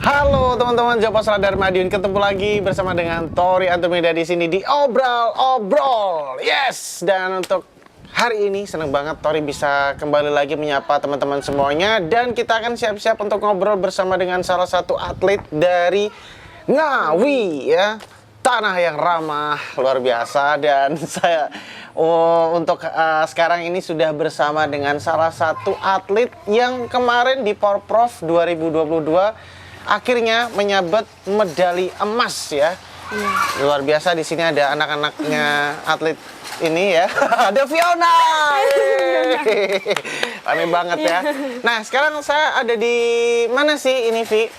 Halo teman-teman, Joko Radar Madiun ketemu lagi bersama dengan Tori Antumida di sini di Obrol. Yes, dan untuk hari ini senang banget Tori bisa kembali lagi menyapa teman-teman semuanya, dan kita akan siap-siap untuk ngobrol bersama dengan salah satu atlet dari Ngawi ya. Tanah yang ramah luar biasa, dan saya untuk sekarang ini sudah bersama dengan salah satu atlet yang kemarin di Porprov 2022 akhirnya menyabet medali emas ya. Luar biasa, di sini ada anak-anaknya atlet ini ya. Ada Fiona. Rame banget ya. Nah, sekarang saya ada di mana sih ini, Vi?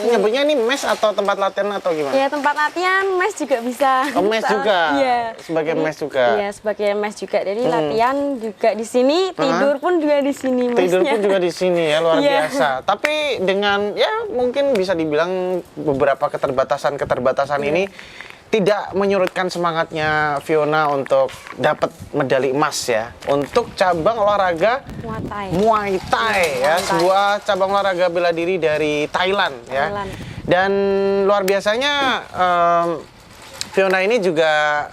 Nyebutnya ini mes atau tempat latihan atau gimana? Ya, tempat latihan mes juga bisa. Oh, mes juga. Iya. Sebagai mes juga. Iya, sebagai mes juga. Jadi latihan juga di sini, tidur pun juga di sini mesnya. Tidur pun juga di sini ya, luar Iya. biasa. Tapi dengan ya mungkin bisa dibilang beberapa keterbatasan ini tidak menyurutkan semangatnya Fiona untuk dapat medali emas ya, untuk cabang olahraga Muay Thai ya, sebuah cabang olahraga bela diri dari Thailand ya. Dan luar biasanya Fiona ini juga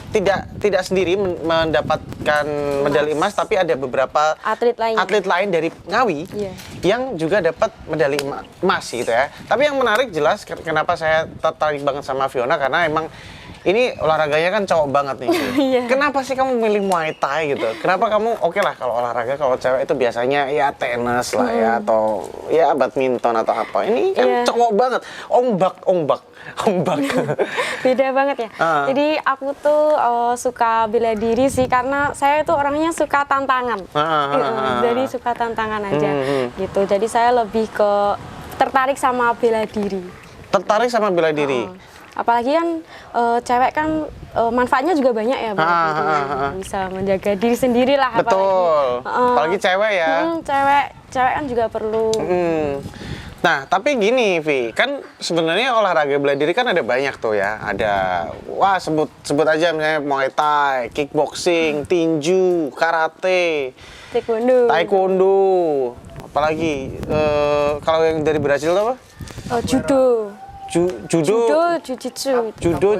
tidak sendiri mendapatkan medali emas, tapi ada beberapa atlet lain dari Ngawi yang juga dapat medali emas gitu ya. Tapi yang menarik jelas kenapa saya tertarik banget sama Fiona, karena emang ini olahraganya kan cowok banget nih. Kenapa sih kamu milih Muay Thai gitu? Kenapa kamu oke lah kalau olahraga, kalau cewek itu biasanya ya tenis lah ya, atau ya badminton atau apa. Ini kan cowok banget, ombak. Beda banget ya. Jadi aku tuh suka bela diri sih, karena saya itu orangnya suka tantangan. Jadi suka tantangan aja gitu. Jadi saya lebih ke tertarik sama bela diri. Tertarik sama bela diri. Apalagi kan cewek kan manfaatnya juga banyak ya, bisa menjaga diri sendiri lah. Betul. Apalagi cewek ya. Cewek kan juga perlu. Nah, tapi gini, Vi, kan sebenarnya olahraga bela diri kan ada banyak tuh ya. Ada, sebut aja misalnya Muay Thai, kickboxing, tinju, karate, taekwondo, apalagi kalau yang dari Brasil apa? Judo.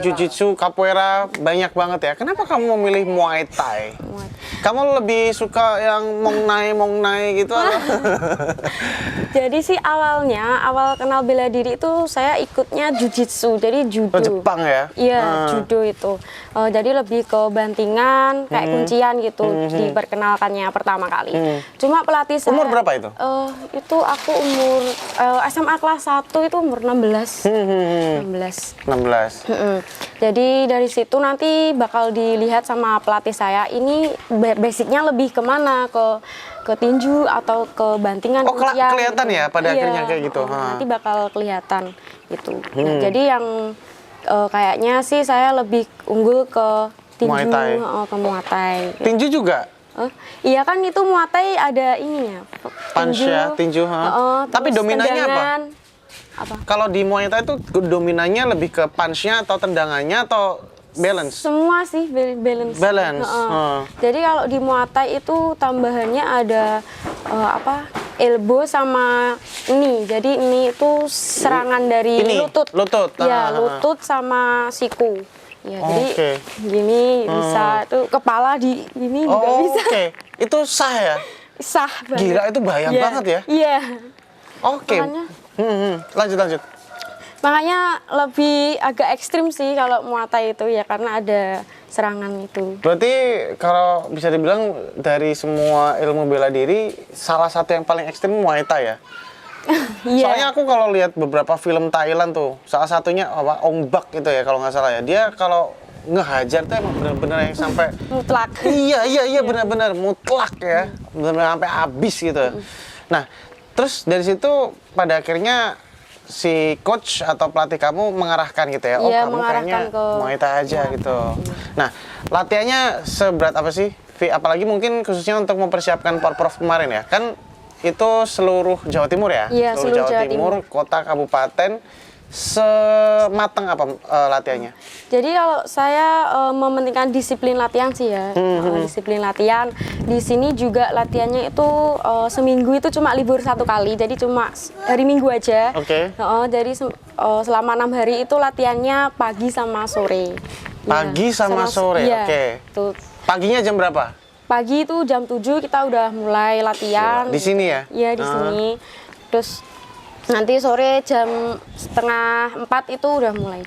Jiu-jitsu, capoeira, banyak banget ya. Kenapa kamu memilih Muay Thai? Kamu lebih suka yang mong nai gitu atau? Jadi sih awal kenal bela diri itu saya ikutnya jiu-jitsu, jadi judo. Jepang ya? Iya, judo itu. Jadi lebih ke bantingan, kayak kuncian gitu, diperkenalkannya pertama kali. Cuma pelatih saya... Umur berapa itu? Itu aku umur SMA kelas 1 itu umur 16. 16. Jadi dari situ nanti bakal dilihat sama pelatih saya, ini basicnya lebih kemana, ke tinju atau ke bantingan. Kelihatan gitu. Ya pada akhirnya kayak gitu. Nanti bakal kelihatan gitu. Nah, jadi yang kayaknya sih saya lebih unggul ke tinju, ke Muay Thai. Tinju juga? Iya kan, itu Muay Thai ada ininya. Tinju. Tapi dominannya tendangan. apa? Kalau di Muay Thai itu dominannya lebih ke punch-nya atau tendangannya atau balance? Semua sih, balance. Jadi kalau di Muay Thai itu tambahannya ada elbow sama ini. Jadi ini itu serangan dari lutut. Ya, lutut sama siku. Ya, jadi gini bisa, tuh kepala di ini juga bisa. Itu sah ya? Sah banget. Gila, itu bahaya banget ya? Iya. Lanjut. Makanya lebih agak ekstrim sih kalau Muay Thai itu ya, karena ada serangan itu. Berarti kalau bisa dibilang dari semua ilmu bela diri, salah satu yang paling ekstrim Muay Thai ya? Soalnya aku kalau lihat beberapa film Thailand tuh, salah satunya Ong Bak gitu ya kalau nggak salah ya, dia kalau ngehajar tuh emang bener-bener yang sampai mutlak. Iya bener-bener mutlak ya, bener-bener sampai habis gitu. Nah, terus dari situ pada akhirnya si coach atau pelatih kamu mengarahkan gitu ya, kamu kayaknya Muay Thai aja gitu. Nah, latihannya seberat apa sih, Vi? Apalagi mungkin khususnya untuk mempersiapkan Porprov kemarin ya, kan? Itu seluruh Jawa Timur ya? Iya, seluruh Jawa Timur. Kota, kabupaten, semateng apa latihannya? Jadi kalau saya mementingkan disiplin latihan sih ya, disiplin latihan. Di sini juga latihannya itu seminggu itu cuma libur 1 kali, jadi cuma hari Minggu aja. Oke. Jadi selama 6 hari itu latihannya pagi sama sore. Pagi Ya, sama sore, iya, oke. tuh. Paginya jam berapa? Pagi itu jam 7 kita udah mulai latihan. Di sini ya? Iya di sini. Terus nanti sore jam 3:30 itu udah mulai.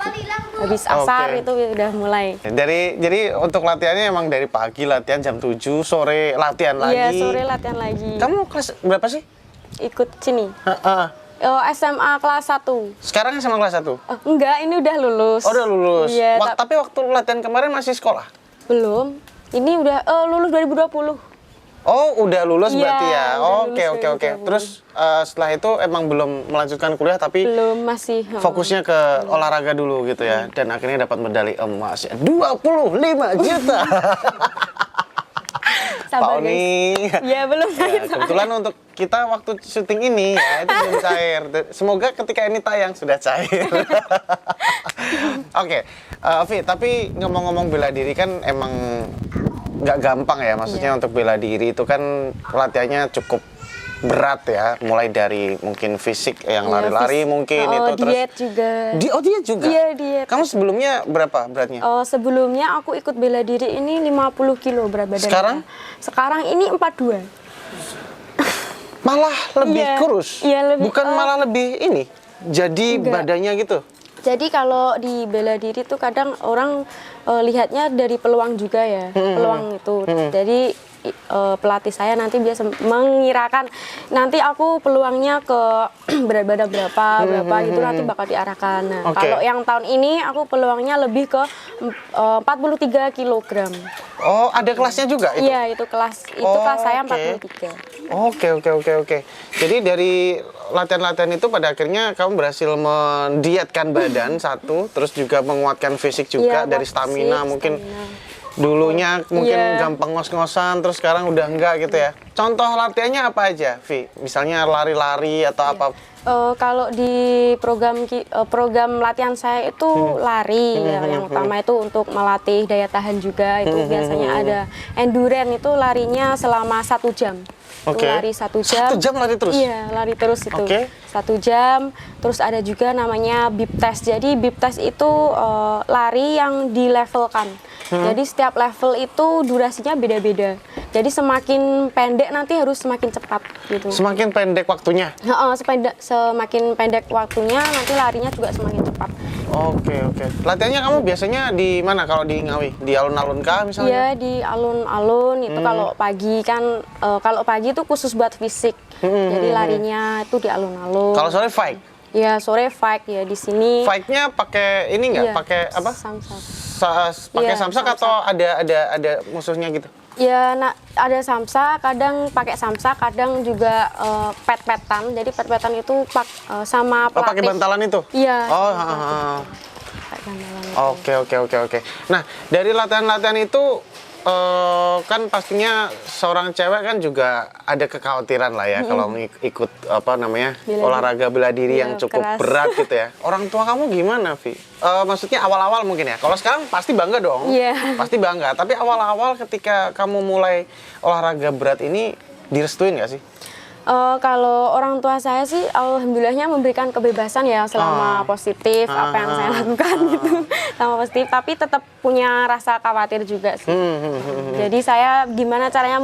Habis asar Oke. itu udah mulai. Jadi untuk latihannya emang dari pagi latihan jam 7, sore latihan lagi. Iya sore latihan lagi. Kamu kelas berapa sih? Ikut sini. Heeh. SMA kelas 1. Sekarang SMA kelas 1? Enggak, ini udah lulus. Oh, udah lulus. Iya, Tapi waktu latihan kemarin masih sekolah? belum. Ini udah lulus 2020. Oh, udah lulus Iya, berarti ya. udah Oke, lulus oke, oke. 2020. Terus setelah itu emang belum melanjutkan kuliah tapi Belum masih. fokusnya ke olahraga dulu gitu ya. Dan akhirnya dapat medali emas ya. 25 juta. Sabar, Pak Oni. Iya, belum Ya, cair. kebetulan untuk kita waktu syuting ini ya itu belum cair. Semoga ketika ini tayang sudah cair. Oke, Vi, tapi ngomong-ngomong bela diri kan emang nggak gampang ya. Maksudnya untuk bela diri itu kan latihannya cukup berat ya. Mulai dari mungkin fisik yang Iya, lari-lari mungkin itu diet terus. juga. Diet juga? Iya, diet. Kamu sebelumnya berapa beratnya? Sebelumnya aku ikut bela diri ini 50 kilo berat badan. Sekarang? Sekarang ini 42. Malah lebih Iya, kurus? iya, lebih, Bukan malah lebih ini? Jadi enggak. badannya gitu? Jadi kalau di bela diri tuh kadang orang lihatnya dari peluang juga ya, peluang itu. Jadi pelatih saya nanti biasa mengirakan nanti aku peluangnya ke berat badan berapa gitu nanti bakal diarahkan. Nah, Oke. kalau yang tahun ini aku peluangnya lebih ke 43 kilogram. Oh, ada kelasnya juga itu? Iya, itu kelas saya 43. Oke. Jadi dari latihan-latihan itu pada akhirnya kamu berhasil mendietkan badan satu, terus juga menguatkan fisik juga Iya, dari fisik, stamina mungkin. stamina. Dulunya mungkin Iya. gampang ngos-ngosan, terus sekarang udah enggak gitu ya. Contoh latihannya apa aja, Vi? Misalnya lari-lari atau apa? Kalau di program latihan saya itu lari yang utama itu untuk melatih daya tahan juga itu biasanya ada endurance itu larinya selama 1 jam. Oke. Itu lari 1 jam. 1 jam lari terus? Iya, lari terus itu. Oke. 1 jam. Terus ada juga namanya bip test. Jadi bip test itu lari yang dilevelkan. Jadi setiap level itu durasinya beda-beda. Jadi semakin pendek nanti harus semakin cepat gitu. Semakin pendek waktunya? Semakin pendek waktunya nanti larinya juga semakin cepat. Oke. Latihannya kamu biasanya di mana kalau di Ngawi? Di alun-alun kah misalnya? Iya di alun-alun itu kalau pagi kan kalau pagi itu khusus buat fisik. Jadi larinya itu di alun-alun. Kalau sore fight? Ya sore fight ya di sini. Fight-nya pakai ini nggak? Iya, Pakai apa? samsak. Pakai Iya, samsak samsak. atau ada musuhnya gitu? Ya, ada samsak, kadang pakai samsak, kadang juga pet-petan. Jadi pet-petan itu sama Oh, pakai pelatih. bantalan itu? Iya. Oh, sama ha, ha, pelatih. ha. Pakai bantalan itu. Oke. Nah, dari latihan-latihan itu kan pastinya seorang cewek kan juga ada kekhawatiran lah ya kalau ikut apa namanya olahraga bela diri yang Iya, cukup keras. berat gitu ya. Orang tua kamu gimana, Vi? Maksudnya awal-awal mungkin ya. Kalau sekarang pasti bangga dong. Iya. Pasti bangga. Tapi awal-awal ketika kamu mulai olahraga berat ini direstuin nggak sih? Kalau orang tua saya sih alhamdulillahnya memberikan kebebasan ya selama positif apa yang saya lakukan gitu selama positif tapi tetap punya rasa khawatir juga sih. Jadi saya gimana caranya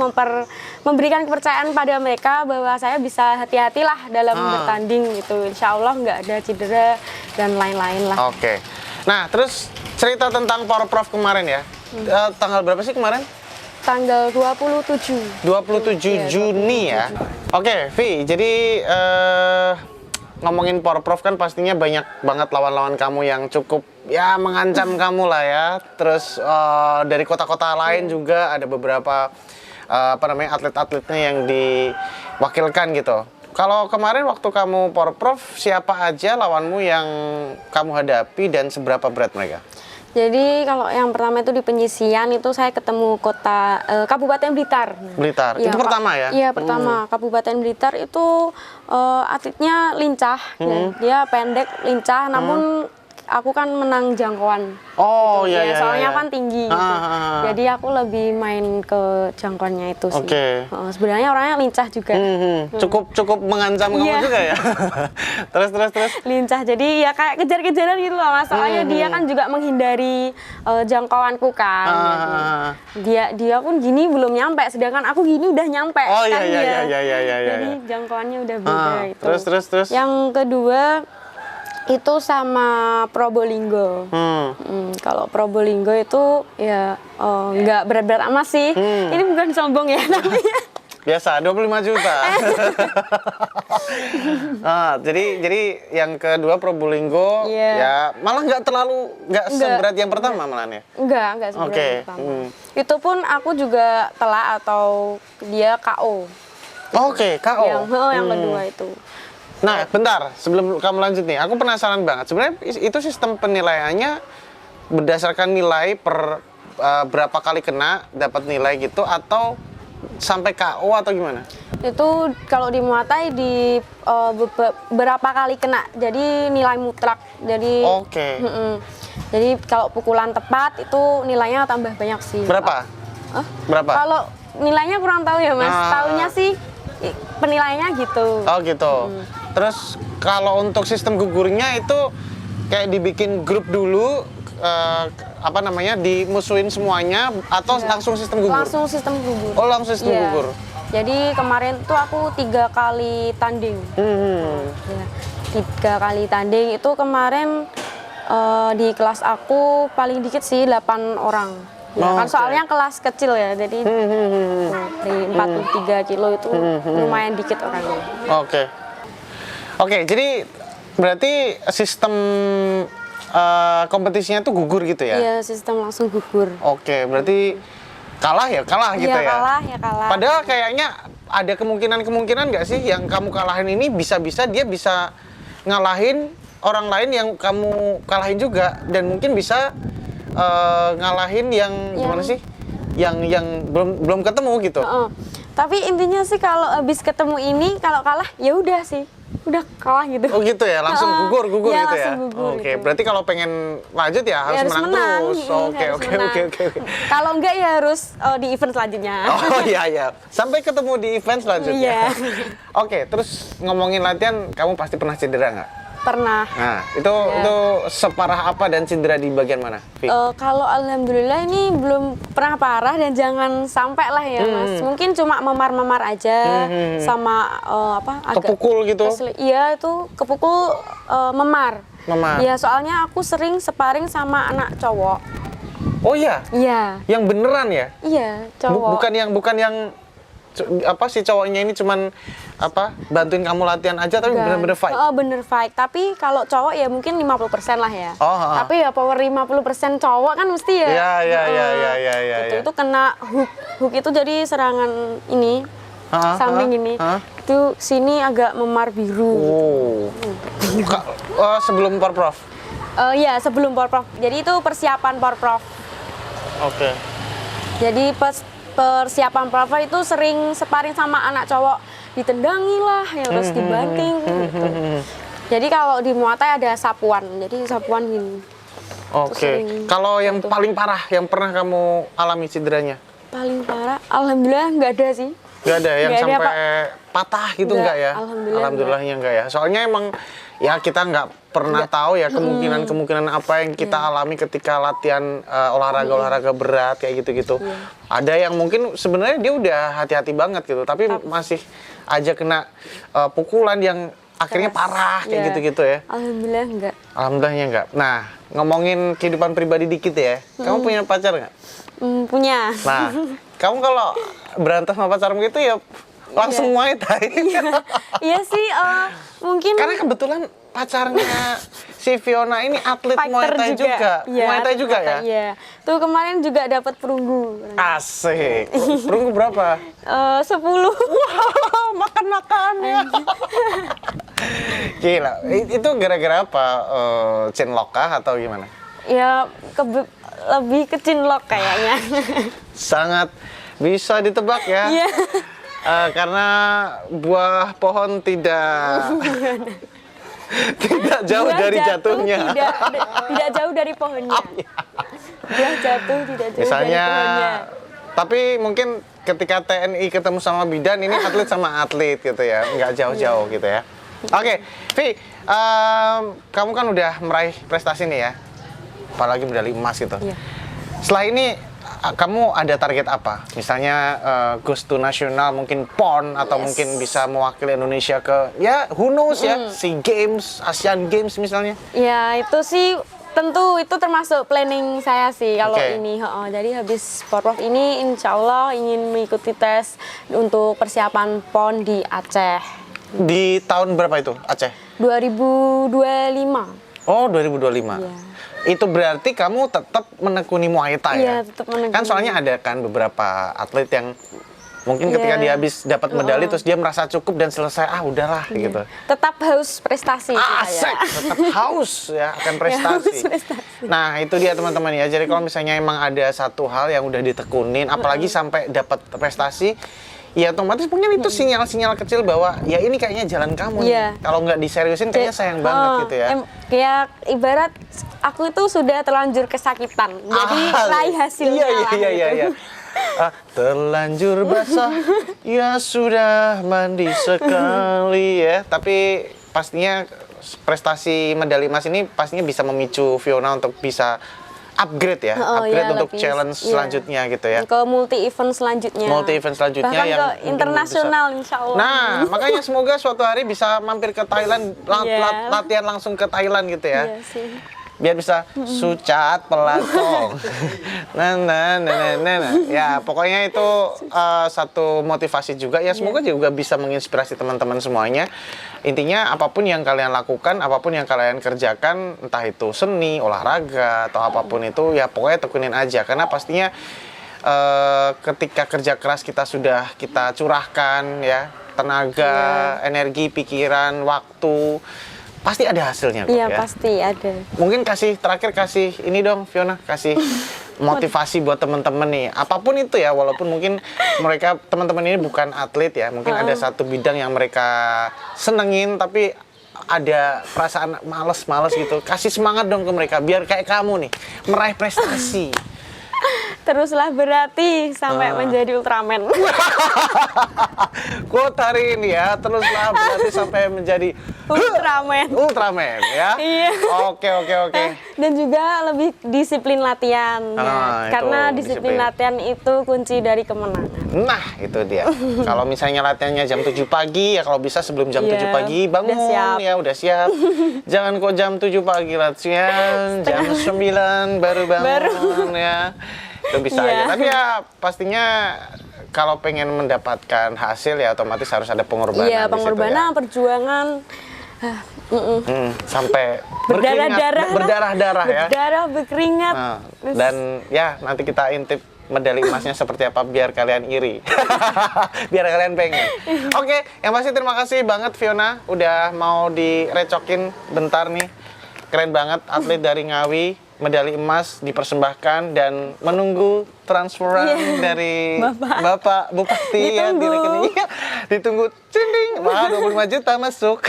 memberikan kepercayaan pada mereka bahwa saya bisa hati-hatilah dalam bertanding gitu. Insya Allah nggak ada cedera dan lain-lain lah. Oke. Nah, terus cerita tentang Power Prof kemarin ya. Tanggal berapa sih kemarin? Tanggal 27. 27 Iya, Juni ya. Oke, Vi. Jadi ngomongin Power Prof kan pastinya banyak banget lawan-lawan kamu yang cukup ya mengancam kamu lah ya. Terus dari kota-kota lain juga ada beberapa apa namanya atlet-atletnya yang diwakilkan gitu. Kalau kemarin waktu kamu Power Prof, siapa aja lawanmu yang kamu hadapi dan seberapa berat mereka? Jadi kalau yang pertama itu di penyisian itu saya ketemu kota Kabupaten Blitar. Blitar. Iya, Itu pertama ya? Iya, pertama. Kabupaten Blitar itu atletnya lincah. Ya. Dia pendek, lincah, namun aku kan menang jangkauan. Oh gitu. iya, Ya, iya, soalnya iya. kan tinggi. Gitu. Jadi aku lebih main ke jangkauannya itu sih. Oke. Sebenarnya orangnya lincah juga. Cukup mengancam kamu Iya. juga ya. terus. Lincah, jadi ya kayak kejar-kejaran gitu loh Mas. Soalnya dia kan juga menghindari jangkauanku kan. Dia pun gini belum nyampe, sedangkan aku gini udah nyampe. Oh kan iya. Jadi jangkauannya udah beda itu. Terus. Yang kedua itu sama Probolinggo. Kalau Probolinggo itu ya nggak berat-berat amat sih. Ini bukan sombong ya, tapi Biasa 25 juta. Jadi yang kedua Probolinggo ya malah nggak seberat yang pertama malahnya. Enggak seberat Oke. yang pertama. Itu pun aku juga telah atau dia KO. Oke, KO. Yang kedua itu. Nah, bentar, sebelum kamu lanjut nih, aku penasaran banget. Sebenarnya itu sistem penilaiannya berdasarkan nilai per berapa kali kena dapat nilai gitu atau sampai KO atau gimana? Itu kalau di Muay Thai di berapa kali kena, jadi nilai mutlak. Jadi Oke. Jadi kalau pukulan tepat itu nilainya tambah banyak sih. Berapa? Berapa? Kalau nilainya kurang tahu ya Mas. Taunya sih penilaiannya gitu. Oh gitu. Terus kalau untuk sistem gugurnya itu kayak dibikin grup dulu, dimusuhin semuanya atau langsung sistem gugur? Langsung sistem gugur. Oh langsung sistem Iya. gugur. Jadi kemarin tuh aku 3 kali tanding. Ya, 3 kali tanding itu kemarin di kelas aku paling dikit sih 8 orang. Ya, kan soalnya kelas kecil ya, jadi di 43 kilo itu lumayan dikit orangnya. Oke, jadi berarti sistem kompetisinya tuh gugur gitu ya? Iya, sistem langsung gugur. Oke, berarti kalah gitu Iya, ya? kalah. Padahal kayaknya ada kemungkinan nggak sih yang kamu kalahin ini dia bisa ngalahin orang lain yang kamu kalahin juga dan mungkin bisa ngalahin yang gimana sih? Yang belum ketemu gitu. Tapi intinya sih kalau habis ketemu ini kalau kalah ya udah sih. Udah kalah gitu. Oh gitu ya, langsung gugur ya, gitu ya. Oke, gitu. berarti kalau pengen lanjut ya harus menang terus. Oke. Kalau enggak ya harus di event selanjutnya. Oh iya. Sampai ketemu di event selanjutnya. Iya. Oke, terus ngomongin latihan, kamu pasti pernah cedera nggak? Pernah. Nah, itu separah apa dan cedera di bagian mana, Vi? Kalau alhamdulillah ini belum pernah parah dan jangan sampai lah ya Mas. Mungkin cuma memar-memar aja sama agak kepukul gitu? Iya itu kepukul memar. Memar. Iya soalnya aku sering sparring sama anak cowok. Oh iya? Iya. Yang beneran ya? Iya cowok. Bukan yang si cowoknya ini cuman bantuin kamu latihan aja tapi bener-bener fight. Oh, bener fight. Tapi kalau cowok ya mungkin 50% lah ya. Tapi ya power 50% cowok kan mesti ya. Iya. Itu kena hook itu jadi serangan ini. Samping ini. Itu sini agak memar biru. Sebelum Porprov. Iya, sebelum Porprov. Jadi itu persiapan Porprov. Oke. Jadi persiapan Porprov itu sering sparring sama anak cowok, ditendangi lah, ya terus dibanting gitu. Jadi kalau di Muay Thai ada sapuan, jadi sapuan gini. Oke. Kalau yang paling parah yang pernah kamu alami cederanya? Paling parah, alhamdulillah nggak ada sih. Nggak ada yang Nggak ada, sampai patah gitu nggak ya? Alhamdulillahnya nggak ya. Soalnya emang ya kita nggak pernah tahu ya kemungkinan apa yang kita alami ketika latihan olahraga berat kayak gitu-gitu. Ada yang mungkin sebenarnya dia udah hati-hati banget gitu, tapi masih aja kena pukulan yang akhirnya parah kayak gitu-gitu ya. Alhamdulillah enggak. Alhamdulillahnya enggak. Nah, ngomongin kehidupan pribadi dikit ya. Kamu punya pacar nggak? Punya. Nah, kamu kalau berantem sama pacarmu gitu ya langsung Muay Thai. Iya sih, mungkin karena kebetulan pacarnya si Fiona ini atlet Muay Thai juga. Ya, Muay Thai juga ya? Iya. Tuh kemarin juga dapat perunggu. Asik. Perunggu berapa? 10. Wow, makan-makan ya. Gila. Itu gara-gara apa? Chinlock kah atau gimana? Ya lebih ke cinlok kayaknya. Sangat bisa ditebak ya. Iya. Karena buah pohon tidak tidak jauh Buah dari jatuh jatuhnya. Tidak jauh dari pohonnya. Buah jatuh tidak jauh Misalnya, dari pohonnya. tapi mungkin ketika TNI ketemu sama bidan, ini atlet sama atlet gitu ya, nggak jauh-jauh gitu ya. Oke, Vi, kamu kan udah meraih prestasi nih ya, apalagi medali emas gitu. Iya. Setelah ini, kamu ada target apa? Misalnya goes to nasional, mungkin PON, atau mungkin bisa mewakili Indonesia ke, ya who knows ya, SEA Games, Asian Games misalnya. Ya itu sih tentu itu termasuk planning saya sih kalau Oke. ini. Jadi habis Porprov ini insya Allah ingin mengikuti tes untuk persiapan PON di Aceh. Di tahun berapa itu, Aceh? 2025. Oh, 2025. Iya. Itu berarti kamu tetap menekuni Muay Thai Iya, ya? tetap menekuni. Kan soalnya ada kan beberapa atlet yang mungkin ketika Iya. dia habis dapat medali terus dia merasa cukup dan selesai, udahlah gitu. Tetap haus prestasi sih Asik, saya. tetap haus ya akan prestasi. haus prestasi. Nah, itu dia teman-teman ya. Jadi kalau misalnya emang ada satu hal yang udah ditekunin, apalagi sampai dapat prestasi, ya otomatis mungkin itu sinyal-sinyal kecil bahwa ya ini kayaknya jalan kamu nih. Iya. Kalau nggak diseriusin kayaknya sayang banget gitu ya. Kayak ibarat aku itu sudah terlanjur kesakitan. Jadi raih hasilnya lah Iya. gitu. Terlanjur basah, ya sudah mandi sekali ya. Tapi pastinya prestasi medali emas ini pastinya bisa memicu Fiona untuk bisa upgrade ya, upgrade iya, untuk lebih, challenge iya. selanjutnya gitu ya. Ke multi event selanjutnya. Multi event selanjutnya Bahkan yang ke mungkin internasional bisa. insya Allah. Nah, makanya semoga suatu hari bisa mampir ke Thailand, Iya. latihan langsung ke Thailand gitu ya. Iya sih. Biar bisa sucat pelakong. nah. Ya, pokoknya itu satu motivasi juga ya. Semoga juga bisa menginspirasi teman-teman semuanya. Intinya apapun yang kalian lakukan, apapun yang kalian kerjakan, entah itu seni, olahraga atau apapun itu, ya pokoknya tekunin aja. Karena pastinya ketika kerja keras kita sudah kita curahkan ya, tenaga, energi, pikiran, waktu, pasti ada hasilnya kok Iya ya. pasti ada. Mungkin terakhir kasih ini dong Fiona, kasih motivasi buat teman-teman nih. Apapun itu ya, walaupun mungkin mereka teman-teman ini bukan atlet ya, mungkin ada satu bidang yang mereka senengin tapi ada perasaan males gitu. Kasih semangat dong ke mereka biar kayak kamu nih meraih prestasi. Teruslah berlatih sampai menjadi Ultraman. Quote hari ini ya, teruslah berlatih sampai menjadi Ultraman ya. Iya. Oke. Dan juga lebih disiplin latihan ya. Itu Karena disiplin latihan itu kunci dari kemenangan. Nah, itu dia. Kalau misalnya latihannya jam 7 pagi, ya kalau bisa sebelum jam 7 pagi bangun, udah siap. ya udah siap. Jangan kok jam 7 pagi latihan, jam 9 baru bangun ya. Itu bisa aja. Tapi ya pastinya kalau pengen mendapatkan hasil ya otomatis harus ada pengorbanan Iya, di situ pengorbanan, ya. perjuangan. Sampai Berdarah-darah. berdarah-darah ya. Berdarah, berkeringat. Nah, dan ya nanti kita intip medali emasnya seperti apa biar kalian iri. Biar kalian pengen. Oke, yang pasti terima kasih banget Fiona udah mau direcokin bentar nih. Keren banget atlet dari Ngawi, medali emas dipersembahkan dan menunggu transferan dari Bapak Bupati ya di rekening. Iya, ditunggu cinding. Wah, 25 juta masuk.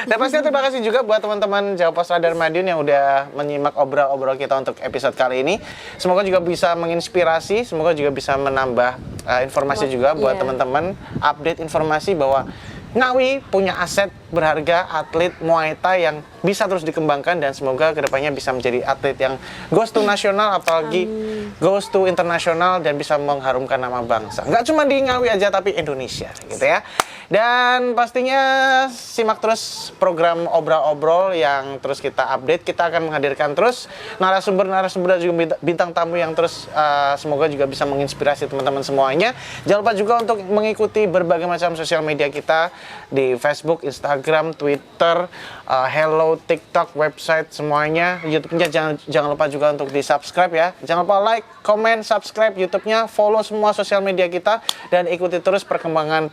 Dan pastinya terima kasih juga buat teman-teman Jawa Pos Radar Madiun yang udah menyimak obrol-obrol kita untuk episode kali ini. Semoga juga bisa menginspirasi, semoga juga bisa menambah informasi juga buat teman-teman, update informasi bahwa Ngawi punya aset berharga atlet Muay Thai yang bisa terus dikembangkan dan semoga kedepannya bisa menjadi atlet yang goes to nasional apalagi goes to internasional dan bisa mengharumkan nama bangsa. Nggak cuma di Ngawi aja tapi Indonesia gitu ya. Dan pastinya simak terus program obrol-obrol yang terus kita update. Kita akan menghadirkan terus narasumber-narasumber dan juga bintang tamu yang terus semoga juga bisa menginspirasi teman-teman semuanya. Jangan lupa juga untuk mengikuti berbagai macam sosial media kita di Facebook, Instagram, Twitter, Hello, TikTok, website semuanya. YouTube-nya jangan lupa juga untuk di-subscribe ya. Jangan lupa like, comment, subscribe YouTube-nya, follow semua sosial media kita dan ikuti terus perkembangan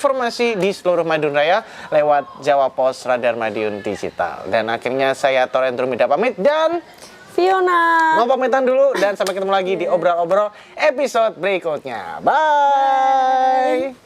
informasi di seluruh Madiun Raya lewat Jawa Pos Radar Madiun Digital. Dan akhirnya saya Torendro Mida pamit dan Fiona. mau pamitan dulu dan sampai ketemu lagi di obrol-obrol episode berikutnya. Bye.